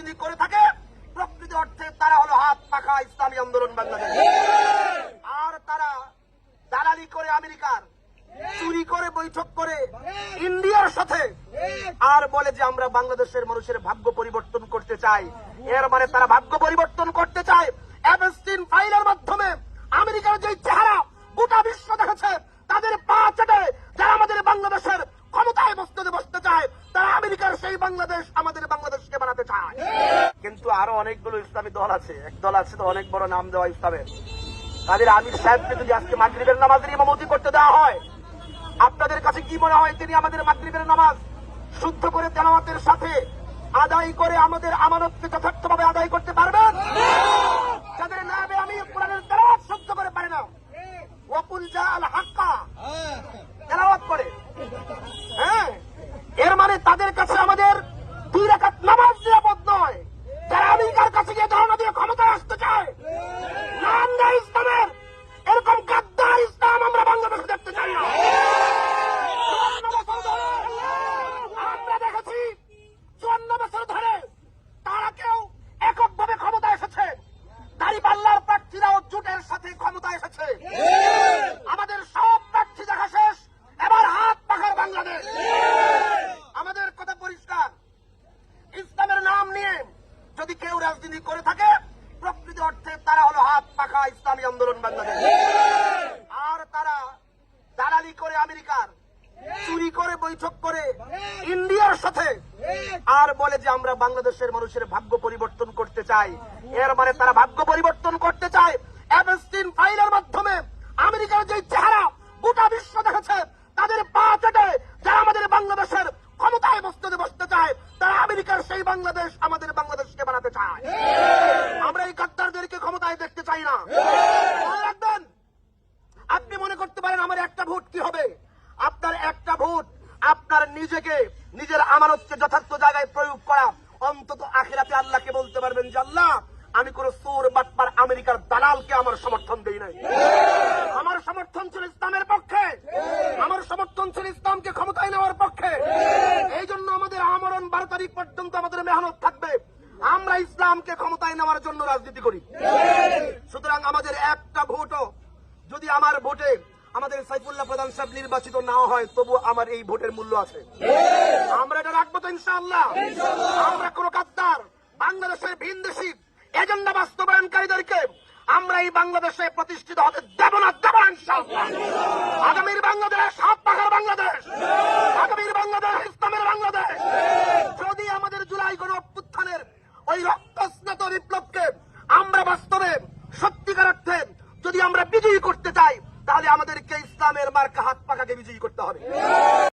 রাজনীতি করে থাকে প্রকৃত অর্থে তারা হলো হাত পাখা ইসলামী আন্দোলন বাংলাদেশ। আর তারা দালালি করে আমেরিকার, চুরি করে বৈঠক করে ইন্ডিয়ার সাথে, আর বলে যে আমরা বাংলাদেশের মানুষের ভাগ্য পরিবর্তন করতে চাই। এর মানে তারা ভাগ্য পরিবর্তন করতে চায় অ্যাপস্টিন ফাইলের মাধ্যমে। আমেরিকার যে চেহারা গোটা বিশ্ব দেখেছে, তাদের পা চেটে যারা আমাদের বাংলাদেশের ক্ষমতায় বসতে চায়, তারা আমেরিকার সেই বাংলাদেশ আমাদের বাংলাদেশকে বানাতে চায়। কিন্তু আরো অনেকগুলো ইসলামী দল আছে, এক দল আছে তো অনেক বড় নাম দেওয়া ইসলামের, তাদের আমির সাহেবকে যদি আজকে মাগরিবের নামাজের ইমামতি করতে দেওয়া হয়, আপনাদের কাছে কি মনে হয় তিনি আমাদের মাগরিবের নামাজ শুদ্ধ করে তেলাওয়াতের সাথে আদায় করে আমাদের আমানতকে যথার্থভাবে আদায় করতে পারবেন? যাদের নামে আমি কোরআনের তেলাওয়াত শুদ্ধ করে পারি না, ওয়াকুল জাআল হাক্কা তেলাওয়াত করে, হ্যাঁ, এর মানে তাদের কাছে আমাদের 2 রাকাত নামাজ নিরাপদ নয়। যারা আমেরিকার কাছে গিয়ে ধারণা দিয়ে ক্ষমতায় আসতে চায়, নাম দেয় ইসলামের, এরকম গাদ্দার ইসলাম আমরা বাংলাদেশে দেখতে চাই না। আমরা দেখেছি 54 বছর ধরে তারা কেউ এককভাবে ক্ষমতা এসেছে, দাঁড়িপাল্লার প্রার্থীরাও জোটের সাথে ক্ষমতা এসেছে। আমাদের সব প্রার্থী দেখা শেষ, এবার হাত পাখার বাংলাদেশ। আমাদের কথা পরিষ্কার, ইসলামের নাম নিয়ে যদি কেউ রাজনীতি করে থাকে প্রকৃত অর্থে তারা হলো হাত পাখা ইসলামী আন্দোলন বাংলাদেশ। আর তারা দালালি করে আমেরিকার, চুরি করে বৈঠক করে ইন্ডিয়ার সাথে, আর বলে যে আমরা বাংলাদেশের মানুষের ভাগ্য পরিবর্তন করতে চাই। এর মানে তারা ভাগ্য পরিবর্তন করতে চায় অ্যাপস্টিন ফাইলের মাধ্যমে। আমেরিকার যে চেহারা গোটা বিশ্ব দেখেছে, তাদের পা চেটে যারা আমাদের বাংলাদেশের ক্ষমতায় বসতে চায়, তারা আমেরিকার সেই বাংলাদেশ আমাদের বাংলাদেশকে বানাতে চায়। আমরা এই গাদ্দারদেরকে ক্ষমতায় দেখতে চাই না। মনে রাখবেন, আপনি মনে করতে পারেন আমার একটা ভোট কি হবে। আপনার একটা ভোট আপনার নিজেকে, নিজের আমানতকে যথার্থ জায়গায় প্রয়োগ করা। অন্তত আখিরাতে আল্লাহকে বলতে পারবেন যে আল্লাহ, আমি কোন চোর বাটপার আমেরিকার দালালকে আমার সমর্থন দেই নাই। আমার সমর্থন ছিল ইসলামের পক্ষে, আমার সমর্থন ছিল ইসলামকে ক্ষমতায় নেওয়ার পক্ষে। এই জন্য আমাদের আমরণ 12 তারিখ পর্যন্ত আমাদের মেহনত থাকবে। আমরা ইসলামকে ক্ষমতায় নেওয়ার জন্য রাজনীতি করি। সুতরাং আমাদের একটা ভোটও যদি আমার ভোটে আমাদের সাইফুল্লাহ প্রধান সাহেব নির্বাচিত না হয়, তবু আমার এই ভোটের মূল্য আছে। আমরা এটা রাখবো তো ইনশাআল্লাহ। আমরা কোন গাদ্দার বাংলাদেশের ভিনদেশী এজেন্ডা বাস্তবায়নকারীদেরকে আমরা এই বাংলাদেশে প্রতিষ্ঠিত হতে দেব না, দেব ইনশাআল্লাহ। আগামীর বাংলাদেশ হাত পাখার বাংলাদেশ, আগামীর বাংলাদেশ ইসলামের বাংলাদেশ। যদি আমাদের জুলাই গণ অভ্যুত্থানের ওই রক্তস্নাত বিপ্লবকে আমরা বাস্তবে সত্যিকার অর্থে যদি আমরা বিজয়ী করতে চাই, তাহলে আমাদেরকে ইসলামের মার্কা হাত পাখাকে বিজয়ী করতে হবে।